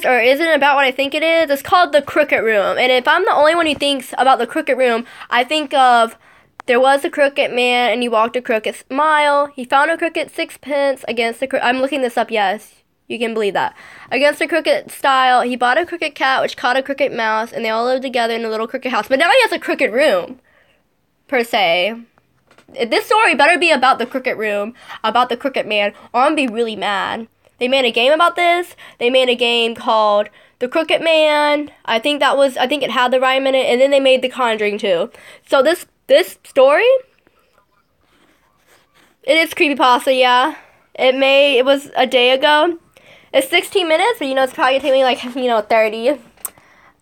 or isn't about what I think it is. It's called The Crooked Room. And if I'm the only one who thinks about The Crooked Room, I think of there was a crooked man and he walked a crooked mile. He found a crooked sixpence against the I'm looking this up, yes. You can believe that. Against a crooked stile, he bought a crooked cat which caught a crooked mouse, and they all lived together in a little crooked house. But now he has a crooked room, per se. This story better be about the crooked room, about the crooked man, or I'm gonna be really mad. They made a game about this. They made a game called The Crooked Man. I think it had the rhyme in it, and then they made The Conjuring too. So this story, it is creepypasta, yeah. It was a day ago. It's 16 minutes, but it's probably gonna take me like 30.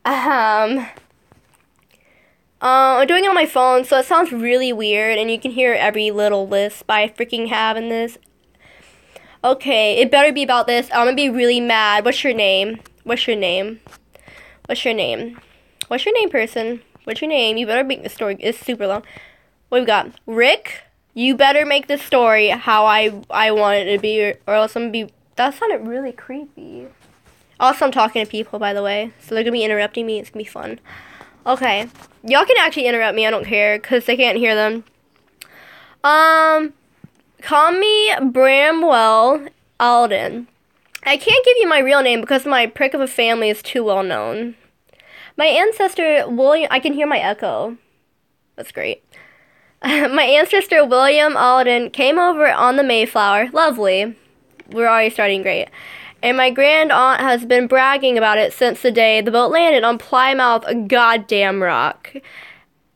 I'm doing it on my phone, so it sounds really weird, and you can hear every little lisp I freaking have in this. Okay, it better be about this. I'm gonna be really mad. What's your name? What's your name? What's your name? What's your name, person? What's your name? You better make the story. It's super long. What we got? Rick? You better make the story how I want it to be, or else I'm gonna be... That sounded really creepy. Also, I'm talking to people, by the way, so they're gonna be interrupting me. It's gonna be fun. Okay. Y'all can actually interrupt me. I don't care, because they can't hear them. Call me Bramwell Alden. I can't give you my real name because my prick of a family is too well known. My ancestor, William... I can hear my echo. That's great. My ancestor, William Alden, came over on the Mayflower. Lovely. We're already starting great. And my grand aunt has been bragging about it since the day the boat landed on Plymouth goddamn Rock.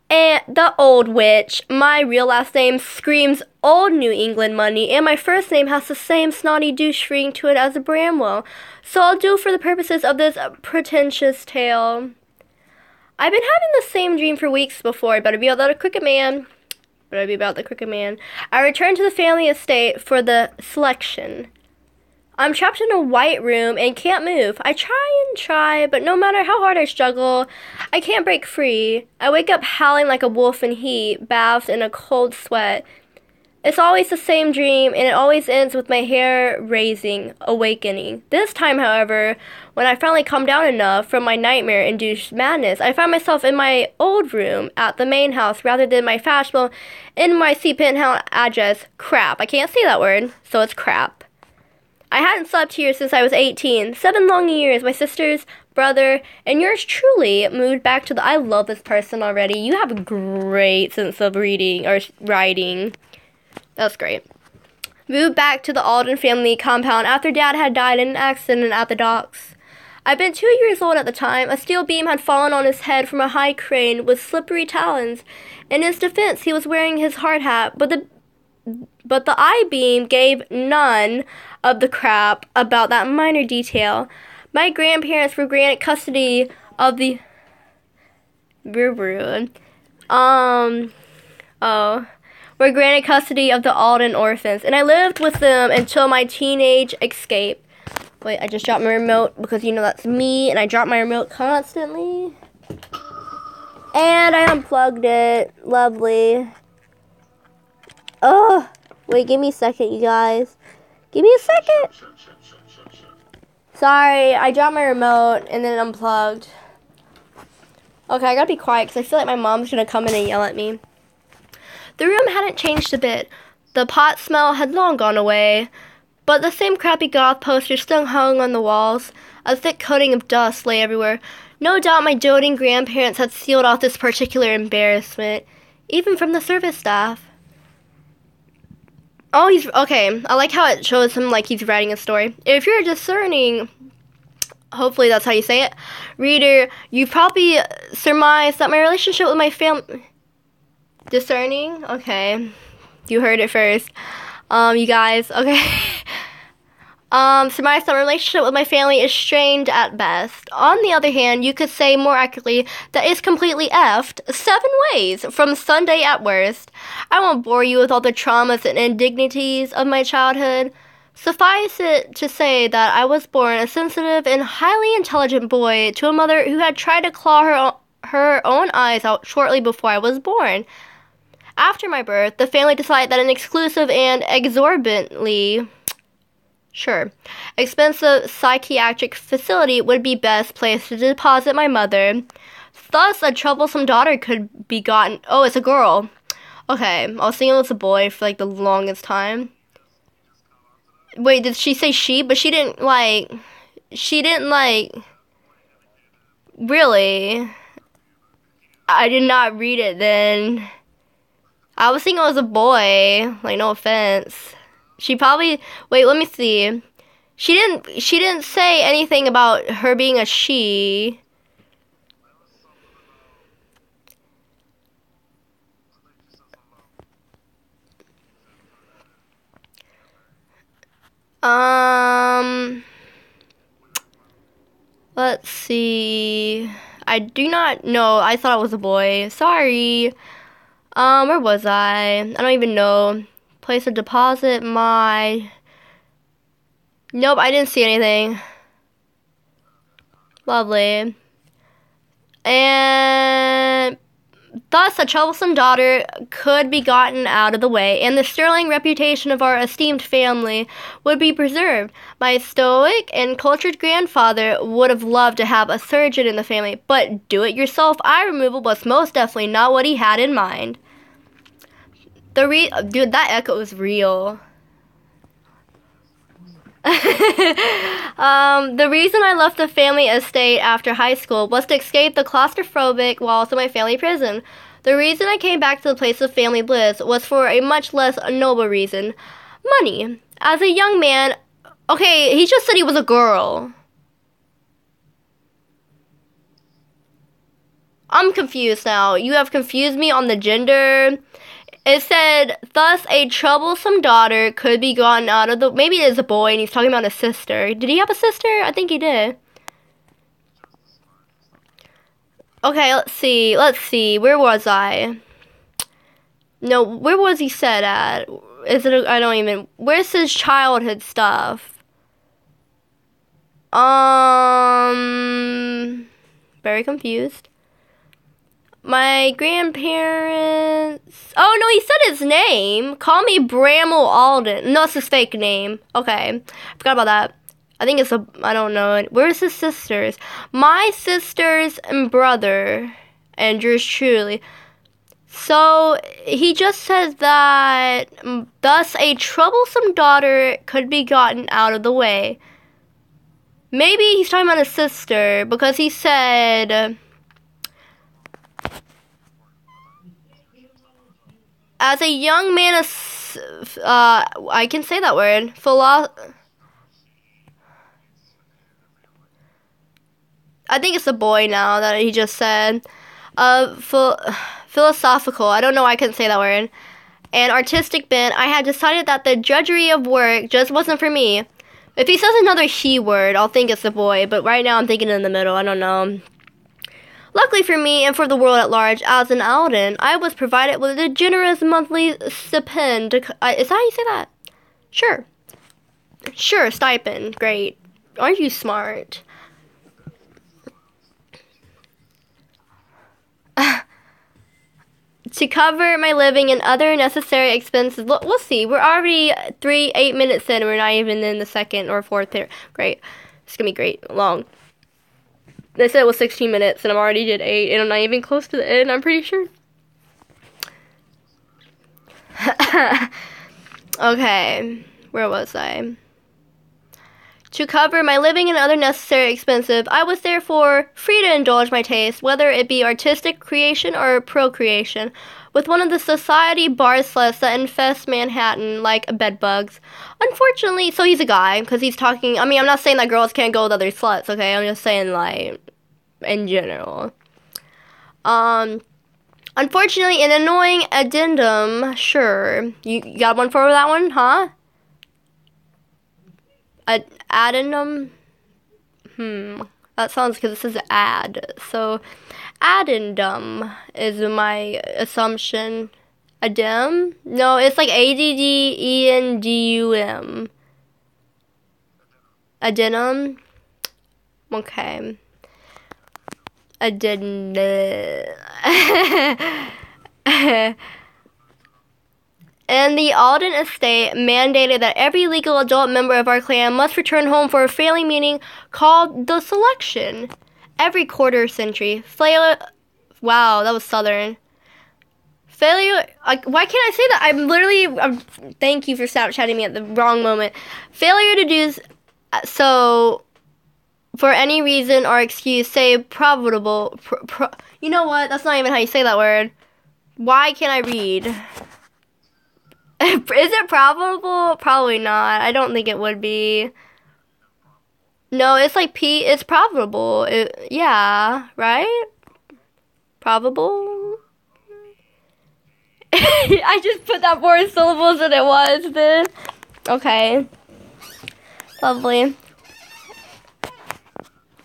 And the old witch, my real last name screams old New England money, and my first name has the same snotty douche ring to it as a Bramwell. So I'll do for the purposes of this pretentious tale. I've been having the same dream for weeks before. It better be about the crooked man. Better be about the crooked man. I returned to the family estate for the selection. I'm trapped in a white room and can't move. I try, but no matter how hard I struggle, I can't break free. I wake up howling like a wolf in heat, bathed in a cold sweat. It's always the same dream, and it always ends with my hair raising, awakening. This time, however, when I finally calm down enough from my nightmare-induced madness, I find myself in my old room at the main house rather than my fashionable NYC penthouse address. Crap. I can't say that word, so it's crap. I hadn't slept here since I was 18. 7 long years. My sister's brother and yours truly moved back to the... I love this person already. You have a great sense of reading or writing. That's great. Moved back to the Alden family compound after Dad had died in an accident at the docks. I'd been 2 years old at the time. A steel beam had fallen on his head from a high crane with slippery talons. In his defense, he was wearing his hard hat, but the I-beam gave none of the crap about that minor detail. My grandparents were granted custody of the... were granted custody of the Alden orphans, and I lived with them until my teenage escape. Wait, I just dropped my remote because that's me, and I drop my remote constantly. And I unplugged it. Lovely. Oh, wait, give me a second, you guys. Give me a second. Sorry, I dropped my remote and then unplugged. Okay, I gotta be quiet because I feel like my mom's gonna come in and yell at me. The room hadn't changed a bit. The pot smell had long gone away, but the same crappy goth posters still hung on the walls. A thick coating of dust lay everywhere. No doubt my doting grandparents had sealed off this particular embarrassment, even from the service staff. Oh, he's... Okay, I like how it shows him like he's writing a story. If you're discerning... Hopefully that's how you say it. Reader, you've probably surmised that my relationship with my family... Discerning? Okay. You heard it first. You guys, okay. Surmised that my relationship with my family is strained at best. On the other hand, you could say more accurately that it's completely effed 7 ways, from Sunday at worst. I won't bore you with all the traumas and indignities of my childhood. Suffice it to say that I was born a sensitive and highly intelligent boy to a mother who had tried to claw her own eyes out shortly before I was born. After my birth, the family decided that an exclusive and exorbitantly Sure. Expensive psychiatric facility would be best place to deposit my mother. Thus, a troublesome daughter could be gotten. Oh, it's a girl. Okay, I was thinking it was a boy for like the longest time. Wait, did she say she? But she didn't like. She didn't like. Really? I did not read it then. I was thinking it was a boy. Like, no offense. She probably. Wait, let me see. She didn't say anything about her being a she. Let's see. I do not know. I thought it was a boy. Sorry. Where was I? I don't even know. Place of deposit, my... Nope, I didn't see anything. Lovely. And... Thus, a troublesome daughter could be gotten out of the way, and the sterling reputation of our esteemed family would be preserved. My stoic and cultured grandfather would have loved to have a surgeon in the family, but do-it-yourself eye removal was most definitely not what he had in mind. Dude, that echo is real. The reason I left the family estate after high school was to escape the claustrophobic walls of my family prison. The reason I came back to the place of family bliss was for a much less noble reason. Money. As a young man... Okay, he just said he was a girl. I'm confused now. You have confused me on the gender... It said, thus a troublesome daughter could be gotten out of the... Maybe it is a boy and he's talking about a sister. Did he have a sister? I think he did. Okay, let's see. Let's see. Where was I? No, where was he said at? Is it... I don't even... Where's his childhood stuff? Very confused. My grandparents... Oh, no, he said his name. Call me Bramwell Alden. No, it's his fake name. Okay. Forgot about that. I think it's a... I don't know. Where's his sisters? My sisters and brother. And yours truly. So, he just says that... Thus, a troublesome daughter could be gotten out of the way. Maybe he's talking about his sister. Because he said... As a young man, I can say that word. I think it's a boy now that he just said. Philosophical. I don't know why I couldn't say that word. And artistic bent. I had decided that the drudgery of work just wasn't for me. If he says another he word, I'll think it's a boy. But right now, I'm thinking in the middle. I don't know. Luckily for me and for the world at large, as an Alden, I was provided with a generous monthly stipend. Is that how you say that? Sure. Sure, stipend. Great. Aren't you smart? To cover my living and other necessary expenses. We'll see. We're already 8 minutes in. We're not even in the second or fourth here. Great. It's going to be great. Long. They said it was 16 minutes, and I'm already did 8, and I'm not even close to the end, I'm pretty sure. Okay, where was I? To cover my living and other necessary expenses, I was therefore free to indulge my taste, whether it be artistic creation or procreation, with one of the society bar sluts that infest Manhattan like bedbugs. Unfortunately, so he's a guy, because he's talking, I mean, I'm not saying that girls can't go with other sluts, okay? I'm just saying, like, in general. Unfortunately, an annoying addendum, sure. You got one for that one, huh? Addendum? That sounds, because this is ad, so... Addendum is my assumption. Addendum? No, it's like Addendum. Addendum? Okay. Addendum. And the Alden estate mandated that every legal adult member of our clan must return home for a family meeting called the selection. Every quarter century. Wow, that was southern. Failure, like, why can't I say that? Thank you for Snapchatting me at the wrong moment. Failure to do so for any reason or excuse, say profitable. You know what? That's not even how you say that word. Why can't I read? Is it probable? Probably not. I don't think it would be. No, it's like it's probable. Yeah, right? Probable? I just put that more syllables than it was, then. Okay. Lovely.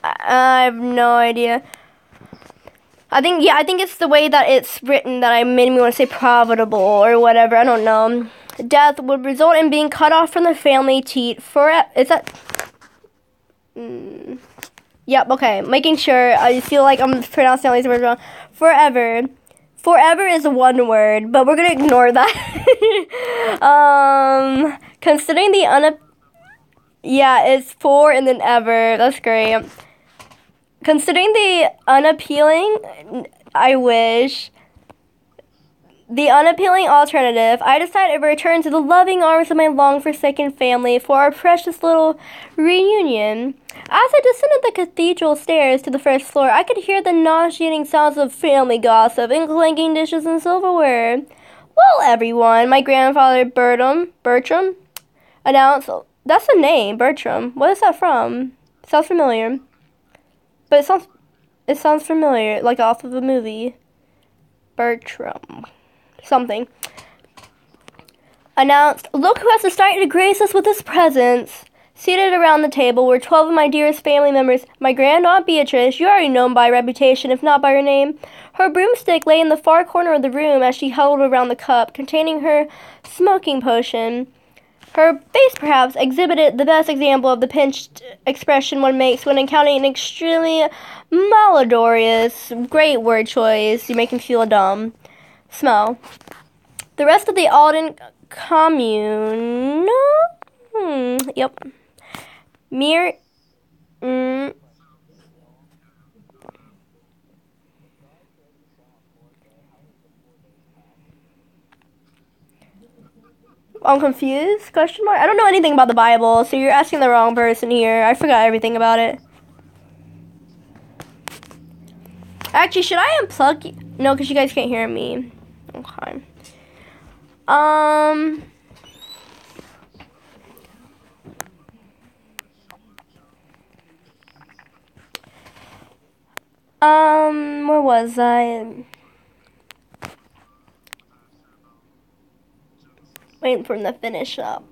I have no idea. I think it's the way that it's written that made me want to say profitable or whatever. I don't know. Death would result in being cut off from the family teat is that? Yep, okay. Making sure. I feel like I'm pronouncing all these words wrong. Forever. Forever is one word, but we're going to ignore that. Considering yeah, it's for and then ever. That's great. Considering the unappealing alternative, I decided to return to the loving arms of my long-forsaken family for our precious little reunion. As I descended the cathedral stairs to the first floor, I could hear the nauseating sounds of family gossip and clanking dishes and silverware. Well, everyone, my grandfather Bertram announced. That's a name, Bertram. What is that from? Sounds familiar. But it sounds familiar, like off of a movie. Bertram. Something. Announced, look who has decided to grace us with his presence. Seated around the table were 12 of my dearest family members. My grand-aunt Beatrice, you already know by reputation, if not by her name. Her broomstick lay in the far corner of the room as she huddled around the cup containing her smoking potion. Her face, perhaps, exhibited the best example of the pinched expression one makes when encountering an extremely malodorous, great word choice, you make me feel dumb, smell. The rest of the Alden commune, yep, I'm confused? Question mark? I don't know anything about the Bible, so you're asking the wrong person here. I forgot everything about it. Actually, should I unplug you? No, because you guys can't hear me. Okay. Where was I? Waiting for him to finish up.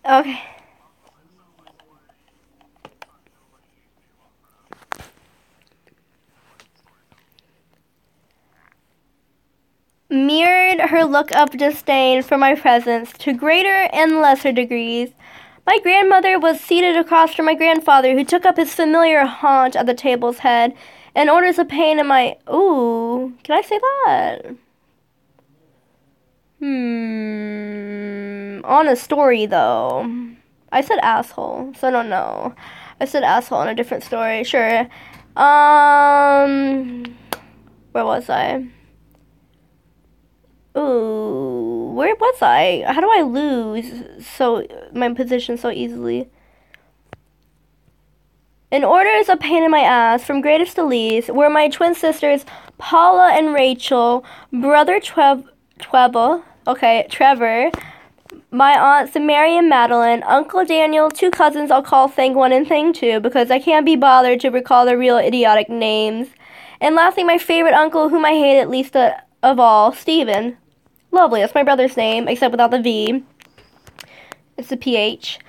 Okay. Mirrored her look of disdain for my presence to greater and lesser degrees. My grandmother was seated across from my grandfather, who took up his familiar haunt at the table's head, and orders a pain in my... Ooh, can I say that? On a story, though. I said asshole, so I don't know. I said asshole on a different story. Sure. Where was I? Ooh, where was I? How do I lose my position so easily? In order is a pain in my ass, from greatest to least, were my twin sisters, Paula and Rachel, brother Trevor, my aunts Mary and Madeline, Uncle Daniel, two cousins I'll call Thing 1 and Thing 2 because I can't be bothered to recall their real idiotic names, and lastly my favorite uncle whom I hated least of all, Stephen. Lovely, that's my brother's name, except without the V. It's the PH.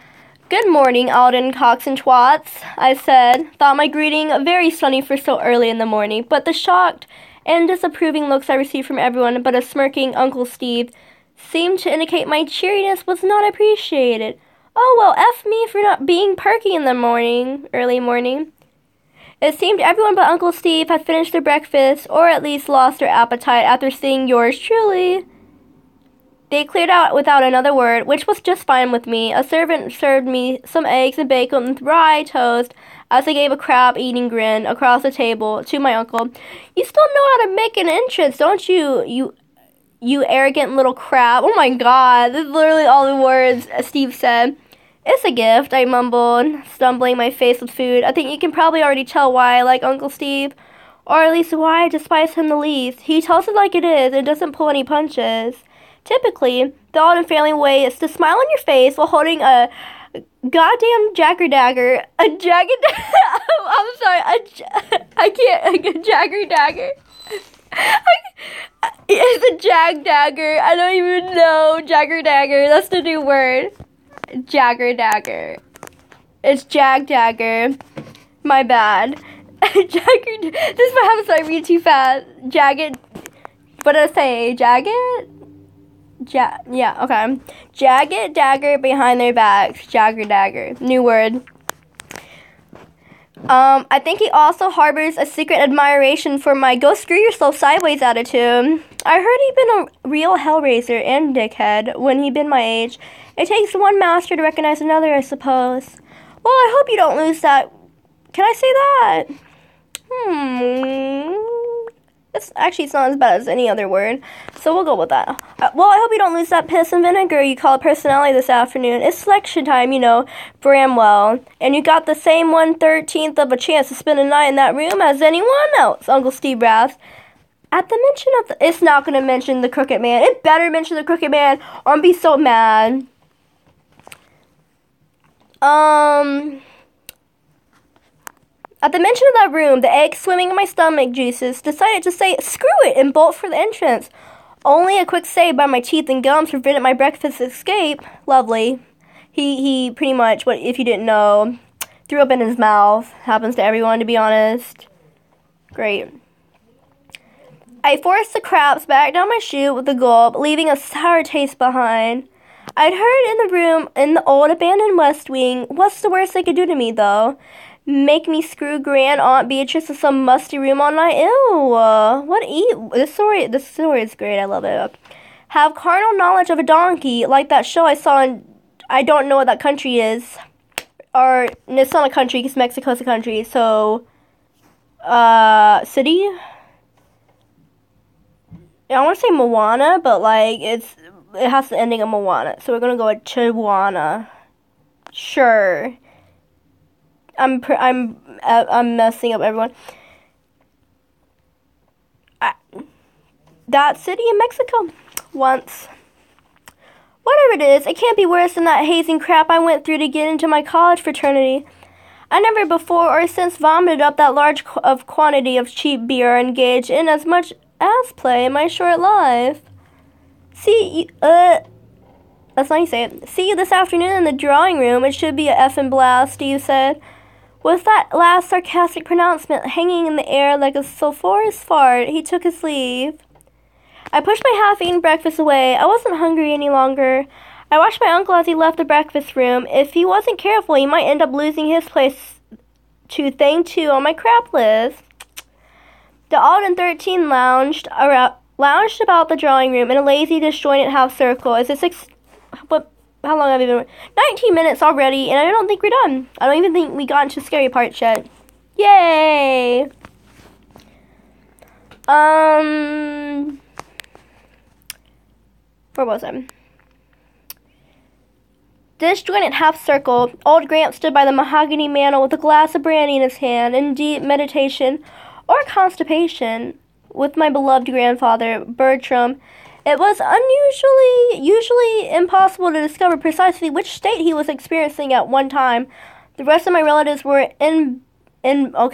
Good morning, Alden cocks and twats, I said. Thought my greeting very sunny for so early in the morning, but the shocked and disapproving looks I received from everyone but a smirking Uncle Steve seemed to indicate my cheeriness was not appreciated. Oh, well, F me for not being perky in the early morning. It seemed everyone but Uncle Steve had finished their breakfast, or at least lost their appetite after seeing yours truly. They cleared out without another word, which was just fine with me. A servant served me some eggs and bacon with rye toast as I gave a crab-eating grin across the table to my uncle. You still know how to make an entrance, don't you, you arrogant little crab? Oh my god, this is literally all the words Steve said. It's a gift, I mumbled, stumbling my face with food. I think you can probably already tell why I like Uncle Steve. Or at least why I despise him the least. He tells it like it is and doesn't pull any punches. Typically, the Alden family way is to smile on your face while holding a goddamn jagger-dagger. A I'm sorry, I can't, a jagger-dagger. It's a jag-dagger. I don't even know. Jagger-dagger, that's the new word. Jagger-dagger. It's jag-dagger. My bad. Jagger. This is what happens when I read too fast. Jagged. What did I say? Jagged? Yeah, okay. Jagged dagger behind their backs. Jagger-dagger. New word. I think he also harbors a secret admiration for my go screw yourself sideways attitude. I heard he'd been a real hellraiser and dickhead when he'd been my age. It takes one master to recognize another, I suppose. Well, I hope you don't lose that. Can I say that? It's not as bad as any other word, so we'll go with that. Well, I hope you don't lose that piss and vinegar you call personality this afternoon. It's selection time, you know, Bramwell. And you got the same 1/13 of a chance to spend a night in that room as anyone else, Uncle Steve rasped. At the mention of it's not going to mention the Crooked Man. It better mention the Crooked Man, or I'm be so mad. At the mention of that room, the egg swimming in my stomach juices decided to say, screw it, and bolt for the entrance. Only a quick save by my teeth and gums prevented my breakfast escape. Lovely. He pretty much, what if you didn't know, threw up in his mouth. Happens to everyone, to be honest. Great. I forced the craps back down my shoe with a gulp, leaving a sour taste behind. I'd heard in the room in the old abandoned West Wing, what's the worst they could do to me, though? Make me screw Grand Aunt Beatrice in some musty room all night? Ew. This story is great. I love it. Have carnal knowledge of a donkey, like that show I saw in, I don't know what that country is. Or, it's not a country, because Mexico's a country, so, city? I want to say Moana, but, like, it has the ending of Moana, so we're gonna go with Chihuahua. Sure. I'm messing up everyone. That city in Mexico. Once. Whatever it is, it can't be worse than that hazing crap I went through to get into my college fraternity. I never before or since vomited up that large quantity of cheap beer or engaged in as much ass play in my short life. That's not how you say it. See you this afternoon in the drawing room. It should be a effing blast, Steve said. With that last sarcastic pronouncement hanging in the air like a sulphurous fart, he took his leave. I pushed my half-eaten breakfast away. I wasn't hungry any longer. I watched my uncle as he left the breakfast room. If he wasn't careful, he might end up losing his place to thing 2 on my crap list. The Alden 13 lounged about the drawing room in a lazy, disjointed half circle. How long have we been? 19 minutes already, and I don't think we're done. I don't even think we got into scary parts yet. Yay! Where was I? Disjointed half circle. Old Gramps stood by the mahogany mantel with a glass of brandy in his hand, in deep meditation or constipation with my beloved grandfather, Bertram. It was usually impossible to discover precisely which state he was experiencing at one time. The rest of my relatives were imbibing or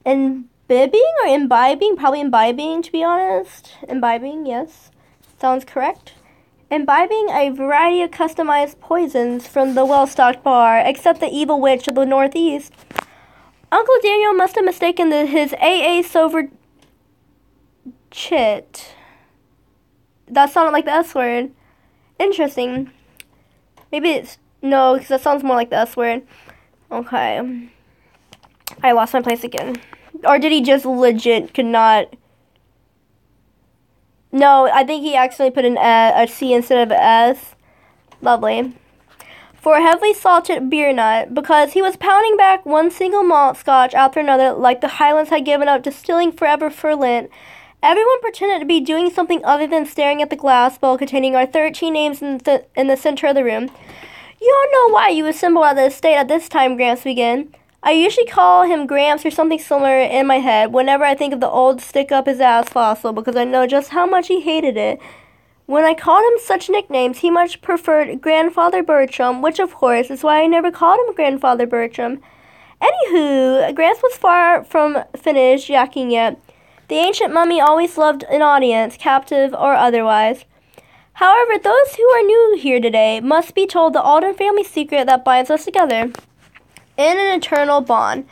imbibing? Probably imbibing, to be honest. Imbibing, yes. Sounds correct. Imbibing a variety of customized poisons from the well-stocked bar, except the evil witch of the Northeast. Uncle Daniel must have mistaken his AA Chit. That sounded like the S word. Interesting. Maybe it's... No, because that sounds more like the S word. Okay. I lost my place again. Or did he just legit could not... No, I think he actually put a C instead of an S. Lovely. For a heavily salted beer nut, because he was pounding back one single malt scotch after another like the Highlands had given up distilling forever for Lent. Everyone pretended to be doing something other than staring at the glass bowl containing our 13 names in the center of the room. You don't know why you assemble at the estate at this time, Gramps began. I usually call him Gramps or something similar in my head whenever I think of the old stick-up-his-ass fossil because I know just how much he hated it. When I called him such nicknames, he much preferred Grandfather Bertram, which of course is why I never called him Grandfather Bertram. Anywho, Gramps was far from finished yakking yet. The ancient mummy always loved an audience, captive or otherwise. However, those who are new here today must be told the Alden family secret that binds us together. In an eternal bond,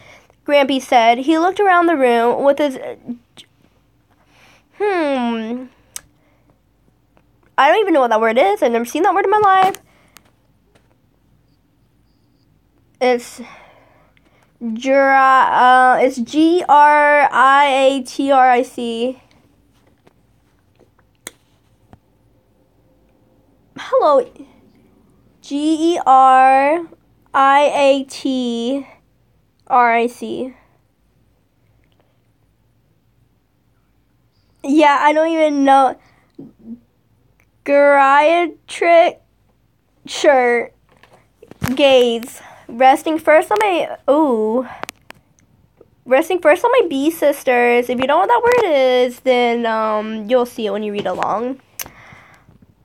Grampy said. He looked around the room with his... I don't even know what that word is. I've never seen that word in my life. It's... it's Griatric. Hello. Griatric. Yeah, I don't even know. Geriatric shirt. Gaze. Resting first on my B sisters. If you know what that word is, then you'll see it when you read along.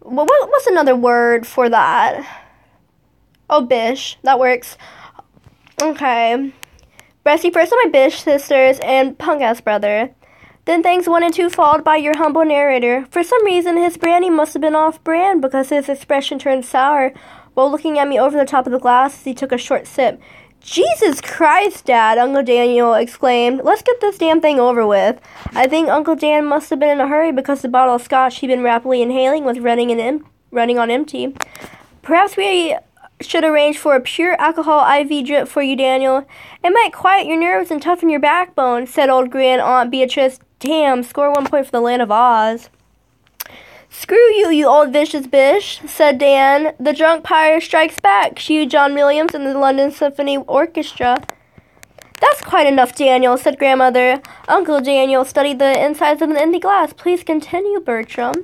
What's another word for that? Oh, bish. That works. Okay. Resting first on my bish sisters and punk-ass brother. Then things 1 and 2 followed by your humble narrator. For some reason, his brandy must have been off-brand because his expression turned sour while looking at me over the top of the glass as he took a short sip. Jesus Christ, Dad, Uncle Daniel exclaimed. Let's get this damn thing over with. I think Uncle Dan must have been in a hurry because the bottle of scotch he'd been rapidly inhaling was running on empty. Perhaps we should arrange for a pure alcohol IV drip for you, Daniel. It might quiet your nerves and toughen your backbone, said old grand Aunt Beatrice. Damn, score 1 point for the land of Oz. Screw you, you old vicious bish, said Dan. The drunk pirate strikes back. Cue John Williams and the London Symphony Orchestra. That's quite enough, Daniel, said Grandmother. Uncle Daniel studied the insides of an empty glass. Please continue, Bertram.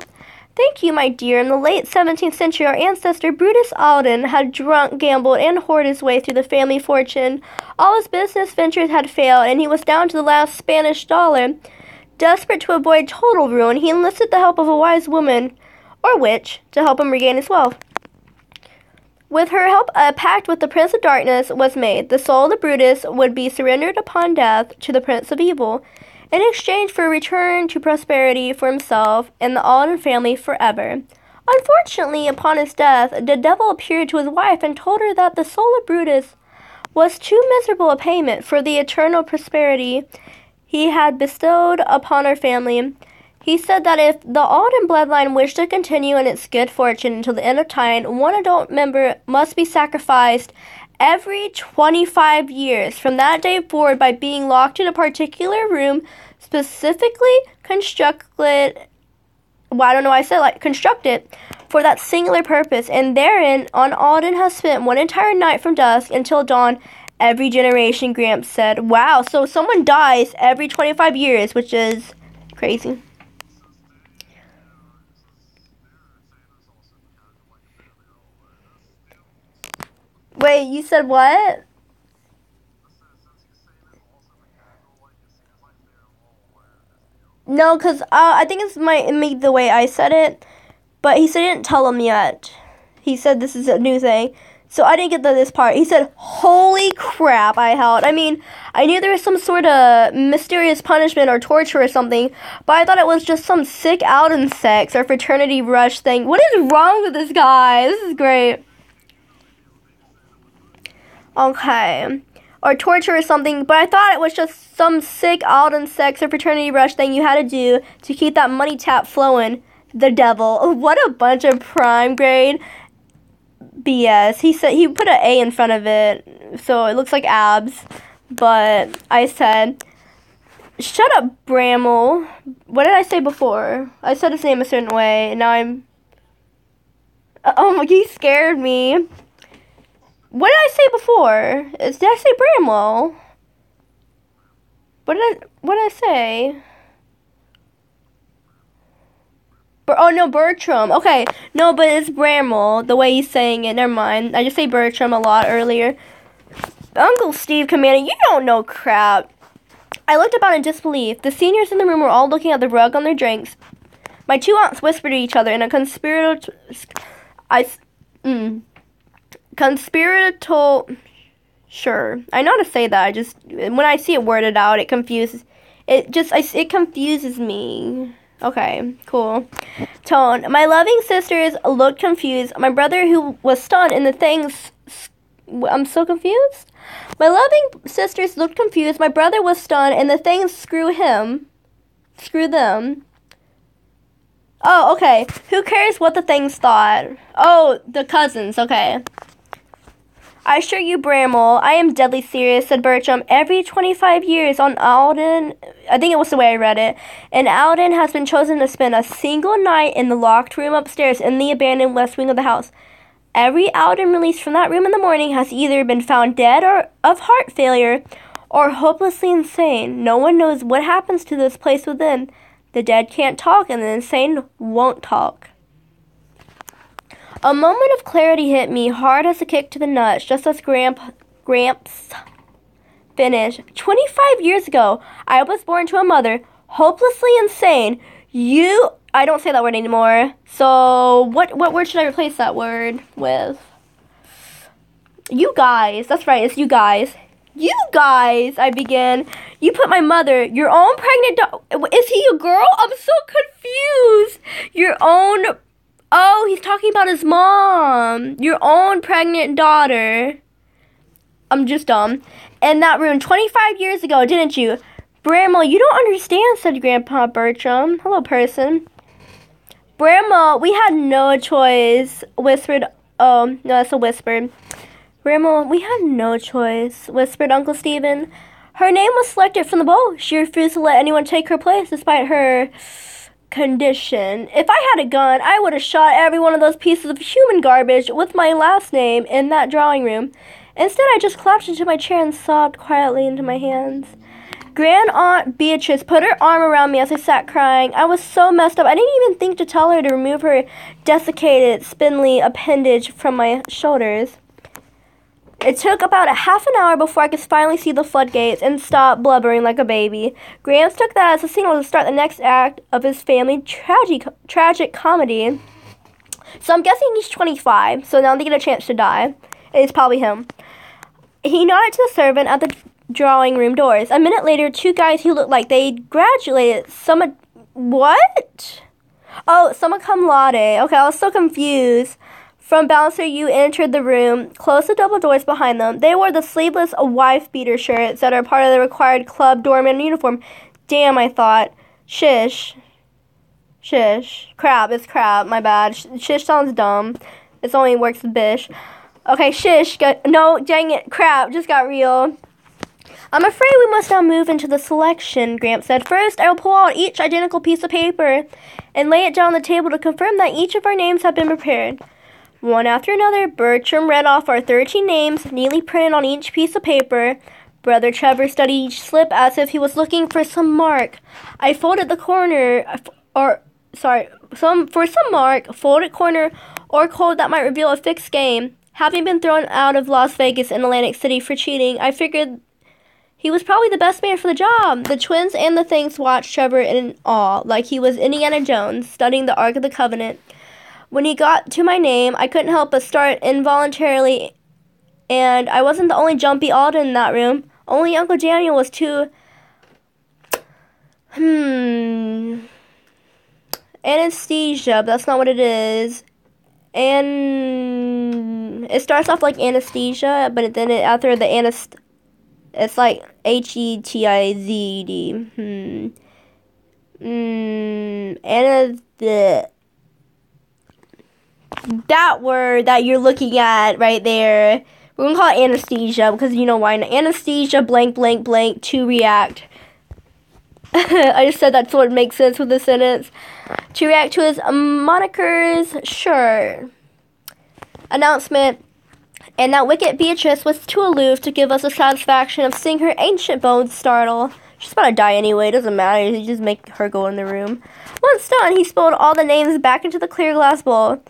Thank you, my dear. In the late 17th century, our ancestor Brutus Alden had drunk, gambled, and hoarded his way through the family fortune. All his business ventures had failed, and he was down to the last Spanish dollar. Desperate to avoid total ruin, he enlisted the help of a wise woman, or witch, to help him regain his wealth. With her help, a pact with the Prince of Darkness was made. The soul of Brutus would be surrendered upon death to the Prince of Evil, in exchange for a return to prosperity for himself and the Alden family forever. Unfortunately, upon his death, the devil appeared to his wife and told her that the soul of Brutus was too miserable a payment for the eternal prosperity he had bestowed upon our family. He said that if the Alden bloodline wished to continue in its good fortune until the end of time, one adult member must be sacrificed every 25 years from that day forward by being locked in a particular room specifically constructed for that singular purpose, and therein on Alden has spent one entire night from dusk until dawn every generation, Gramps said. Wow, so someone dies every 25 years, which is crazy. Wait, you said what? No, because I think it made the way I said it, but he said he didn't tell him yet. He said this is a new thing. So I didn't get this part. He said, holy crap, I held. I mean, I knew there was some sort of mysterious punishment or torture or something, but I thought it was just some sick Alden sex or fraternity rush thing. What is wrong with this guy? This is great. Okay. or torture or something, but I thought it was just some sick Alden sex or fraternity rush thing you had to do to keep that money tap flowing. The devil. What a bunch of prime grade BS. He said he put an A in front of it, so it looks like abs. But I said, shut up, Bramble. What did I say before? I said his name a certain way, and now I'm... Oh my, he scared me. What did I say before? Did I say Bramwell? What did I say? Oh no, Bertram. Okay, no, but it's Bramwell. The way he's saying it. Never mind. I just say Bertram a lot earlier. Uncle Steve commanded, you don't know crap. I looked about in disbelief. The seniors in the room were all looking at the rug on their drinks. My two aunts whispered to each other in a conspiratorial. Sure, I know how to say that. I just, when I see it worded out, it confuses. It confuses me. Okay, cool. Tone. My loving sisters looked confused. My brother, who was stunned in the things. I'm so confused. My loving sisters looked confused. My brother was stunned, and the things screw them. Oh, okay. Who cares what the things thought? Oh, the cousins. Okay. I assure you, Bramwell, I am deadly serious, said Bertram. Every 25 years on Alden, I think it was the way I read it, and Alden has been chosen to spend a single night in the locked room upstairs in the abandoned west wing of the house. Every Alden released from that room in the morning has either been found dead or of heart failure or hopelessly insane. No one knows what happens to this place within. The dead can't talk, and the insane won't talk. A moment of clarity hit me, hard as a kick to the nuts, just as Gramps finished. 25 years ago, I was born to a mother, hopelessly insane. I don't say that word anymore. So, what word should I replace that word with? You guys. That's right, it's you guys. You guys, I began. You put my mother, your own pregnant is he a girl? I'm so confused. Your own... Oh, he's talking about his mom. Your own pregnant daughter. I'm just dumb. In that room 25 years ago, didn't you? Bramwell, you don't understand, said Grandpa Bertram. Hello, person. Bramwell, we had no choice, whispered... Oh, no, that's a whisper. Bramwell, we had no choice, whispered Uncle Stephen. Her name was selected from the bowl. She refused to let anyone take her place despite her... condition. If I had a gun, I would have shot every one of those pieces of human garbage with my last name in that drawing room. Instead, I just collapsed into my chair and sobbed quietly into my hands. Grand Aunt Beatrice put her arm around me as I sat crying. I was so messed up, I didn't even think to tell her to remove her desiccated, spindly appendage from my shoulders. It took about a half an hour before I could finally see the floodgates and stop blubbering like a baby. Gramps took that as a signal to start the next act of his family tragic comedy. So I'm guessing he's 25, so now they get a chance to die. It's probably him. He nodded to the servant at the drawing room doors. A minute later, two guys who looked like they'd graduated what? Oh, summa cum laude. Okay, I was so confused. From Bouncer, you entered the room, closed the double doors behind them. They wore the sleeveless wife-beater shirts that are part of the required club doorman uniform. Damn, I thought. Shish. Crap, it's crap, my bad. Shish sounds dumb. It only works with bish. Okay, shish. No, dang it, crap, just got real. I'm afraid we must now move into the selection, Gramps said. First, I will pull out each identical piece of paper and lay it down on the table to confirm that each of our names have been prepared. One after another, Bertram read off our 13 names, neatly printed on each piece of paper. Brother Trevor studied each slip as if he was looking for some mark. I folded the corner, some mark, folded corner, or code that might reveal a fixed game. Having been thrown out of Las Vegas and Atlantic City for cheating, I figured he was probably the best man for the job. The twins and the things watched Trevor in awe, like he was Indiana Jones, studying the Ark of the Covenant. When he got to my name, I couldn't help but start involuntarily, and I wasn't the only jumpy Alden in that room. Only Uncle Daniel was too... Anesthesia, but that's not what it is. And it starts off like anesthesia, but then after the It's like Hetized. That word that you're looking at right there, we're gonna call it anesthesia because you know why. Anesthesia blank blank blank to react. I just said that's what makes sense with the sentence. To react to his monikers, sure. Announcement. And that wicked Beatrice was too aloof to give us the satisfaction of seeing her ancient bones startle. She's about to die anyway, doesn't matter, you just make her go in the room. Once done, he spilled all the names back into the clear glass bowl.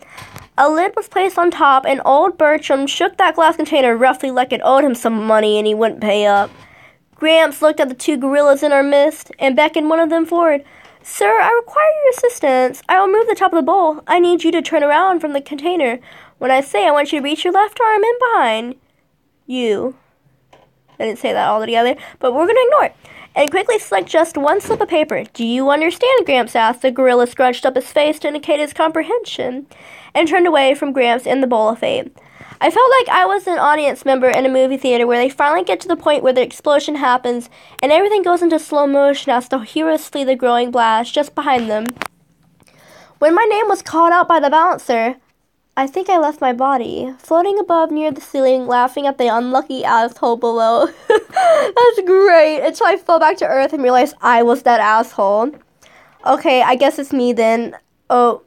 A lid was placed on top, and old Bertram shook that glass container roughly like it owed him some money and he wouldn't pay up. Gramps looked at the two gorillas in our midst and beckoned one of them forward. Sir, I require your assistance. I will move the top of the bowl. I need you to turn around from the container. When I say I want you to reach your left arm in behind you. I didn't say that all together, but we're going to ignore it. And quickly select just one slip of paper. Do you understand, Gramps asked. The gorilla scrunched up his face to indicate his comprehension and turned away from Gramps in the bowl of fate. I felt like I was an audience member in a movie theater where they finally get to the point where the explosion happens and everything goes into slow motion as the heroes flee the growing blast just behind them. When my name was called out by the bouncer, I think I left my body, floating above near the ceiling, laughing at the unlucky asshole below. That's great. Until I fell back to earth and realized I was that asshole. Okay, I guess it's me then. Oh,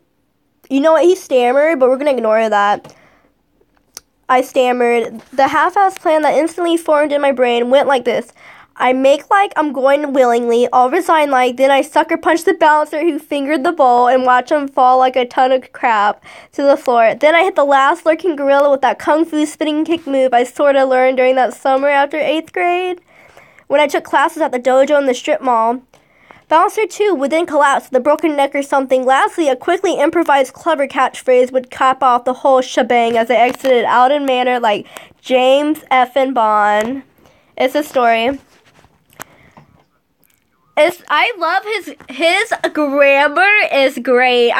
you know what? He stammered, but we're going to ignore that. I stammered. The half-assed plan that instantly formed in my brain went like this. I make like I'm going willingly, I'll resign like, then I sucker punch the bouncer who fingered the bowl and watch him fall like a ton of crap to the floor. Then I hit the last lurking gorilla with that kung fu spinning kick move I sorta learned during that summer after 8th grade when I took classes at the dojo in the strip mall. Bouncer 2 would then collapse with a broken neck or something. Lastly, a quickly improvised clever catchphrase would cap off the whole shebang as I exited out in manner like James effin' Bond. It's a story. I love his grammar is great.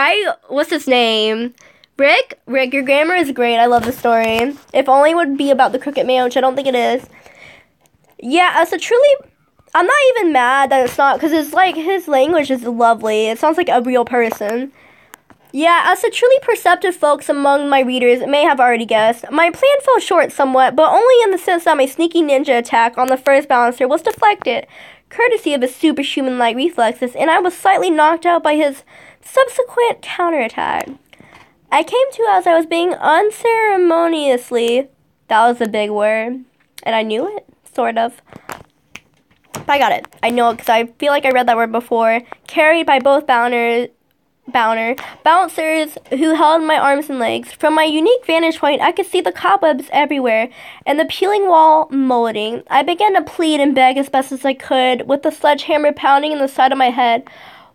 What's his name? Rick, your grammar is great. I love the story. If only it would be about the Crooked Man, which I don't think it is. Yeah, I'm not even mad that it's not, because it's like his language is lovely. It sounds like a real person. Yeah, as the truly perceptive folks among my readers may have already guessed, my plan fell short somewhat, but only in the sense that my sneaky ninja attack on the first bouncer was deflected, courtesy of his superhuman-like reflexes, and I was slightly knocked out by his subsequent counterattack. I came to as I was being unceremoniously, that was a big word, and I knew it, sort of. But I got it. I know it because I feel like I read that word before. Carried by both bouncers who held my arms and legs. From my unique vantage point, I could see the cobwebs everywhere and the peeling wall molding. I began to plead and beg as best as I could, with the sledgehammer pounding in the side of my head,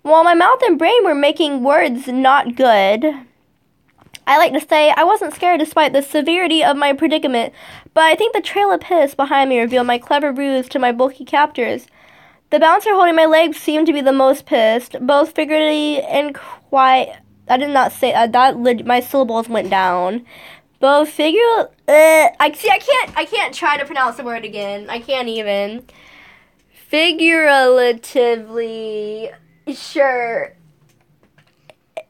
while my mouth and brain were making words not good. I like to say I wasn't scared despite the severity of my predicament, but I think the trail of piss behind me revealed my clever ruse to my bulky captors. The bouncer holding my legs seemed to be the most pissed, both figuratively and quite. I did not say my syllables went down. Both figuratively. I can't try to pronounce the word again. I can't even. Figuratively, sure.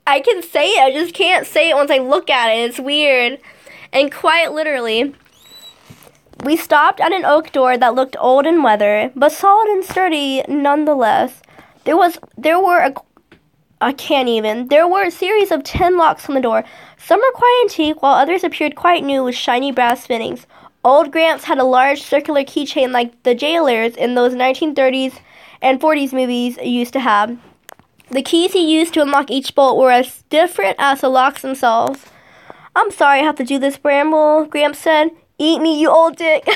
I can say it, I just can't say it once I look at it. It's weird. And quite literally, we stopped at an oak door that looked old and weathered, but solid and sturdy nonetheless. There were a series of 10 locks on the door. Some were quite antique, while others appeared quite new with shiny brass fittings. Old Gramps had a large circular keychain like the jailers in those 1930s and 40s movies used to have. The keys he used to unlock each bolt were as different as the locks themselves. I'm sorry I have to do this, Bramble, Gramps said. Eat me, you old dick. I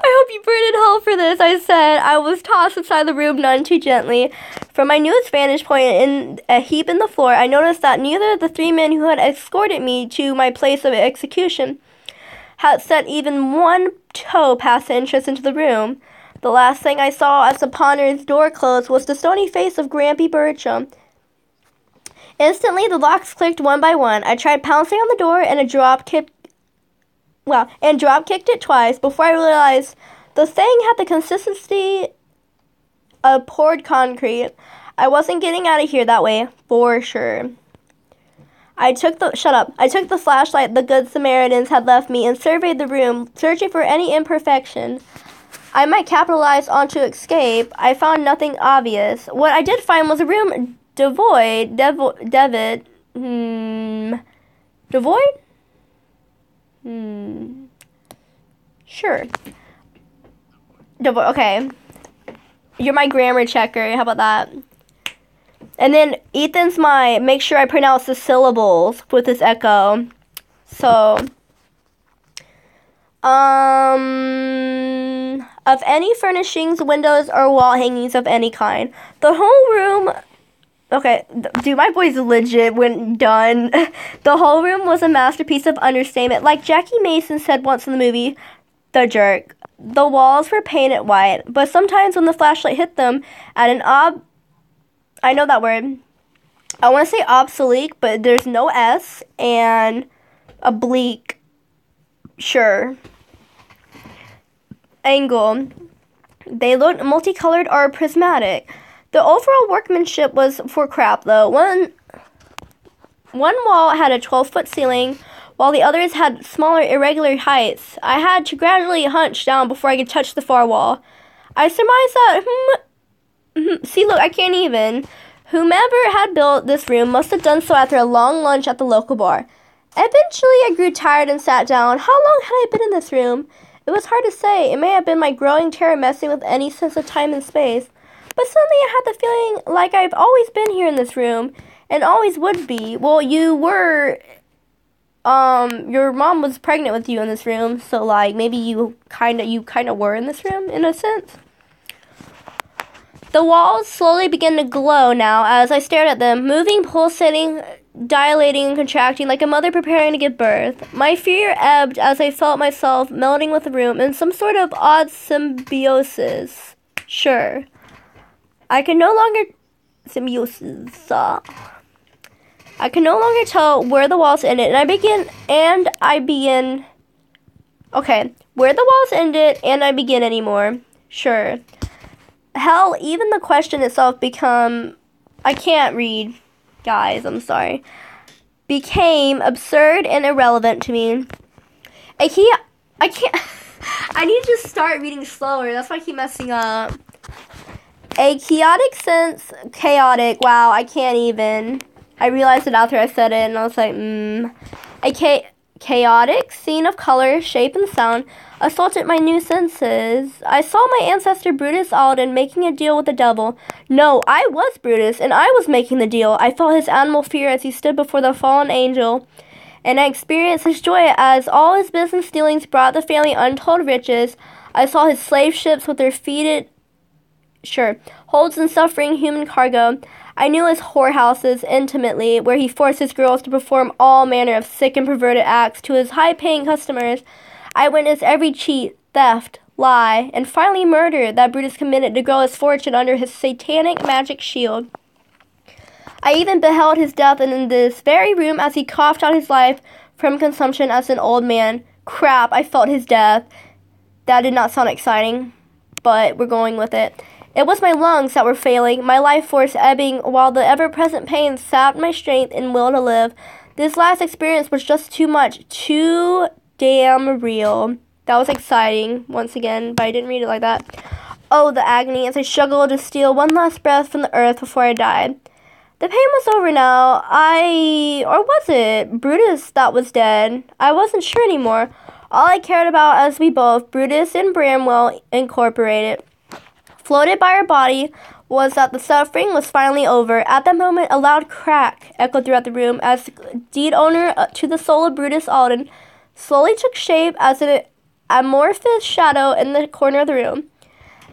hope you burn in hell for this, I said. I was tossed inside the room none too gently. From my newest vantage point in a heap in the floor, I noticed that neither of the three men who had escorted me to my place of execution had set even one toe past the entrance into the room. The last thing I saw as the ponderous door closed was the stony face of Grampy Bertram. Instantly, the locks clicked one by one. I tried pouncing on the door, and a drop kicked Wow. And drop kicked it twice before I realized the thing had the consistency of poured concrete. I wasn't getting out of here that way, for sure. I took the flashlight the Good Samaritans had left me and surveyed the room, searching for any imperfection I might capitalize on to escape. I found nothing obvious. What I did find was a room devoid. Sure. Devoid. Okay. You're my grammar checker. How about that? And then Ethan's my make sure I pronounce the syllables with his echo. So, of any furnishings, windows, or wall hangings of any kind, the whole room. Okay, dude, my voice legit went done. The whole room was a masterpiece of understatement. Like Jackie Mason said once in the movie, The Jerk. The walls were painted white, but sometimes when the flashlight hit them at an I know that word. I want to say obsolete, but there's no S, and oblique, sure, angle. They looked multicolored or prismatic. The overall workmanship was for crap, though. One wall had a 12-foot ceiling, while the others had smaller, irregular heights. I had to gradually hunch down before I could touch the far wall. I surmised that, see, look, I can't even. Whomever had built this room must have done so after a long lunch at the local bar. Eventually, I grew tired and sat down. How long had I been in this room? It was hard to say. It may have been my growing terror messing with any sense of time and space. But suddenly I had the feeling like I've always been here in this room, and always would be. Well, you were, your mom was pregnant with you in this room, so, like, maybe you kind of were in this room, in a sense. The walls slowly began to glow now as I stared at them, moving, pulsating, dilating, and contracting like a mother preparing to give birth. My fear ebbed as I felt myself melding with the room in some sort of odd symbiosis. Sure. I could no longer tell where the walls ended, where the walls ended and I begin anymore. Sure. Hell, even the question itself I can't read, guys, I'm sorry, became absurd and irrelevant to me. I can't, I need to start reading slower, that's why I keep messing up. A chaotic, wow, I can't even. I realized it after I said it, and I was like, A chaotic scene of color, shape, and sound assaulted my new senses. I saw my ancestor Brutus Alden making a deal with the devil. No, I was Brutus, and I was making the deal. I felt his animal fear as he stood before the fallen angel, and I experienced his joy as all his business dealings brought the family untold riches. I saw his slave ships with their holds and suffering human cargo. I knew his whorehouses intimately, where he forced his girls to perform all manner of sick and perverted acts to his high-paying customers. I witnessed every cheat, theft, lie, and finally murder that Brutus committed to grow his fortune under his satanic magic shield. I even beheld his death in this very room as he coughed out his life from consumption as an old man. Crap, I felt his death. That did not sound exciting, but we're going with it. It was my lungs that were failing, my life force ebbing, while the ever-present pain sapped my strength and will to live. This last experience was just too much, too damn real. That was exciting, once again, but I didn't read it like that. Oh, the agony as I struggled to steal one last breath from the earth before I died. The pain was over now. Or was it Brutus that was dead? I wasn't sure anymore. All I cared about as we both, Brutus and Bramwell Incorporated, floated by our body was that the suffering was finally over. At that moment, a loud crack echoed throughout the room as the deed owner to the soul of Brutus Alden slowly took shape as an amorphous shadow in the corner of the room.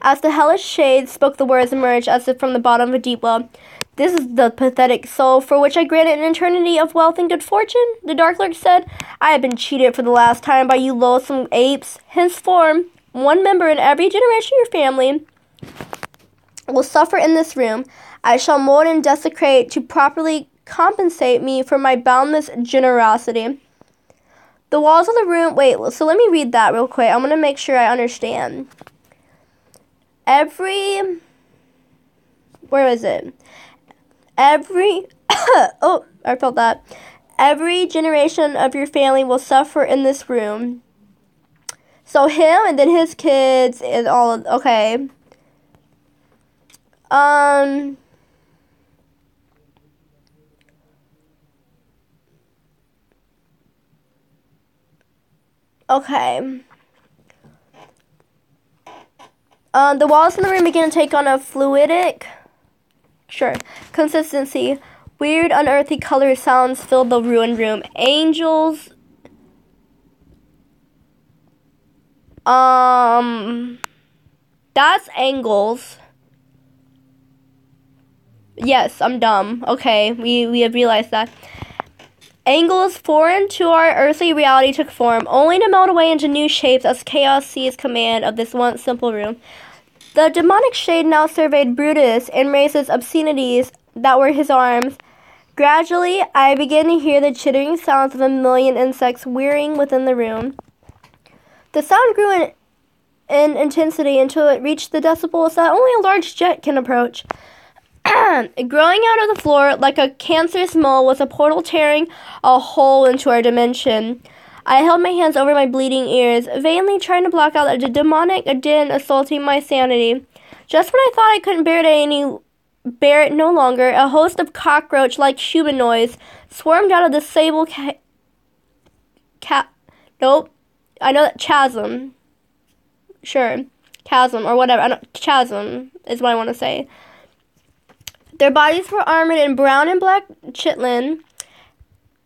As the hellish shade spoke, the words emerged as if from the bottom of a deep well. This is the pathetic soul for which I granted an eternity of wealth and good fortune, the Dark Lord said. I have been cheated for the last time by you loathsome apes. Henceforth, one member in every generation of your family will suffer in this room. I shall mold and desecrate to properly compensate me for my boundless generosity. The walls of the room, wait, so let me read that real quick. I'm going to make sure I understand. Where is it? Oh, I felt that. Every generation of your family will suffer in this room. So him and then his kids and all of, okay. Okay. The walls in the room begin to take on a fluidic, consistency. Weird, unearthly color sounds filled the ruined room. Angels. That's angles. Yes, I'm dumb. Okay, we have realized that. Angles foreign to our earthly reality took form, only to melt away into new shapes as chaos seized command of this once simple room. The demonic shade now surveyed Brutus and raised obscenities that were his arms. Gradually, I began to hear the chittering sounds of a million insects whirring within the room. The sound grew in intensity until it reached the decibels that only a large jet can approach. Growing out of the floor like a cancerous mole was a portal tearing a hole into our dimension. I held my hands over my bleeding ears, vainly trying to block out the demonic din assaulting my sanity. Just when I thought I couldn't bear it no longer, a host of cockroach-like humanoids swarmed out of the sable chasm. Sure, chasm or whatever. Chasm is what I want to say. Their bodies were armored in brown and black chitlin,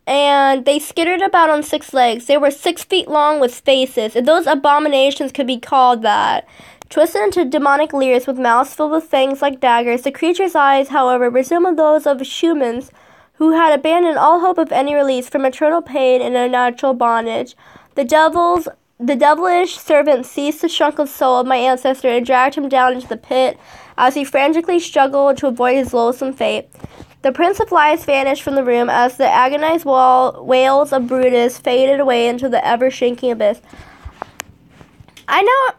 and they skittered about on 6 legs. They were 6 feet long with faces, and those abominations could be called that. Twisted into demonic leers with mouths filled with fangs like daggers, the creatures' eyes, however, resembled those of humans who had abandoned all hope of any release from eternal pain and unnatural bondage. The devilish servant seized the shrunken soul of my ancestor and dragged him down into the pit as he frantically struggled to avoid his loathsome fate. The Prince of Lies vanished from the room as the agonized wails of Brutus faded away into the ever-shrinking abyss. I now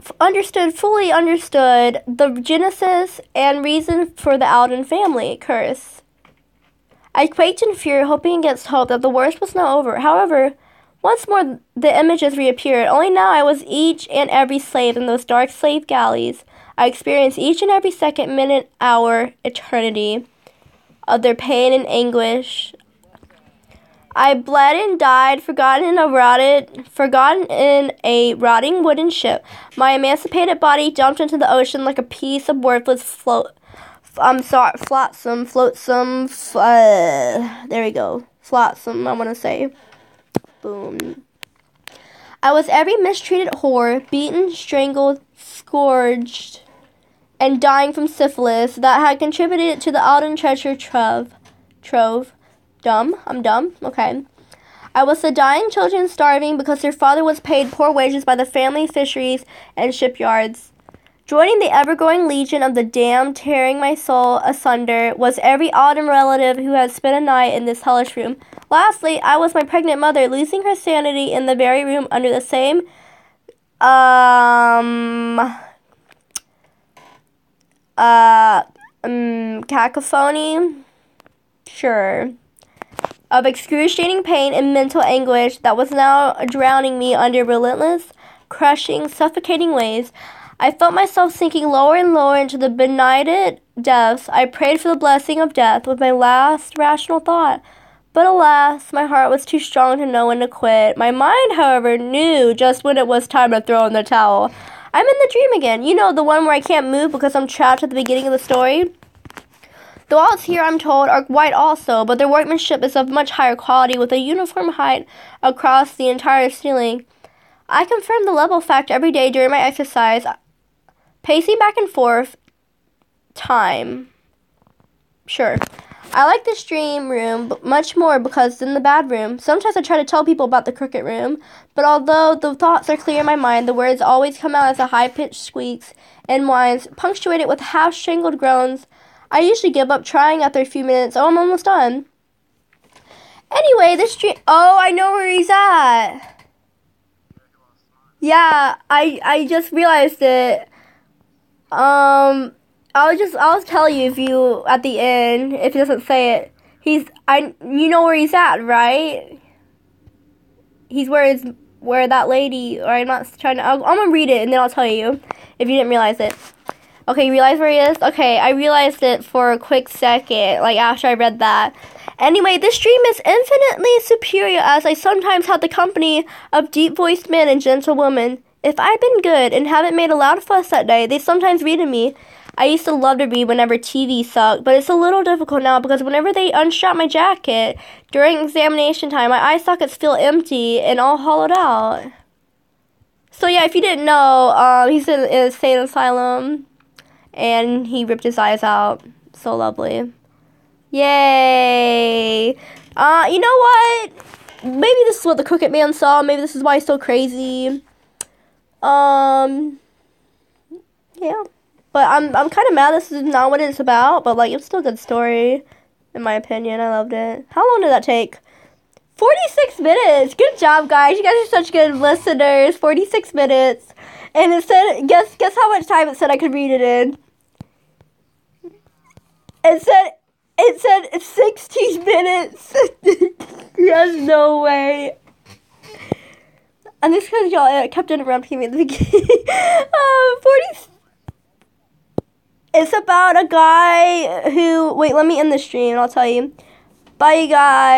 fully understood the genesis and reason for the Alden family curse. I quaked in fear, hoping against hope that the worst was now over. However, once more the images reappeared, only now I was each and every slave in those dark slave galleys. I experienced each and every second, minute, hour, eternity of their pain and anguish. I bled and died, forgotten in a rotting wooden ship. My emancipated body dumped into the ocean like a piece of worthless flotsam. There we go. Flotsam, I want to say. Boom. I was every mistreated whore, beaten, strangled, scourged, and dying from syphilis that had contributed to the Alden treasure trove. Dumb? I'm dumb? Okay. I was the dying children starving because their father was paid poor wages by the family fisheries and shipyards. Joining the ever-growing legion of the damned, tearing my soul asunder, was every Alden relative who had spent a night in this hellish room. Lastly, I was my pregnant mother, losing her sanity in the very room under the same, cacophony? Sure. Of excruciating pain and mental anguish that was now drowning me under relentless, crushing, suffocating waves. I felt myself sinking lower and lower into the benighted depths. I prayed for the blessing of death with my last rational thought. But alas, my heart was too strong to know when to quit. My mind, however, knew just when it was time to throw in the towel. I'm in the dream again. You know, the one where I can't move because I'm trapped at the beginning of the story? The walls here, I'm told, are white also, but their workmanship is of much higher quality with a uniform height across the entire ceiling. I confirm the level fact every day during my exercise, pacing back and forth. Time. Sure. I like this dream room much more because than the bad room. Sometimes I try to tell people about the crooked room, but although the thoughts are clear in my mind, the words always come out as a high-pitched squeaks and whines, punctuated with half-strangled groans. I usually give up trying after a few minutes. Oh, I'm almost done. Anyway, this dream... Oh, I know where he's at. Yeah, I just realized it. I'll tell you if you at the end if he doesn't say it. You know where he's at, right? He's where that lady, or I'm not trying to, I'm gonna read it and then I'll tell you if you didn't realize it. Okay, you realize where he is? Okay, I realized it for a quick second, like after I read that. Anyway, this dream is infinitely superior as I sometimes have the company of deep-voiced men and gentle women. If I've been good and haven't made a loud fuss that day, they sometimes read to me. I used to love to read whenever TV sucked, but it's a little difficult now because whenever they unstrap my jacket during examination time, my eye sockets feel empty and all hollowed out. So yeah, if you didn't know, he's in an insane asylum. And he ripped his eyes out. So lovely. Yay! You know what? Maybe this is what the Crooked Man saw. Maybe this is why he's so crazy. Yeah. But I'm kind of mad this is not what it's about. But, like, it's still a good story. In my opinion. I loved it. How long did that take? 46 minutes. Good job, guys. You guys are such good listeners. 46 minutes. And it said, guess how much time it said I could read it in. It said 16 minutes. There's no way. And this because y'all kept interrupting me at the beginning. 40. It's about a guy who. Wait, let me end the stream and I'll tell you. Bye, you guys.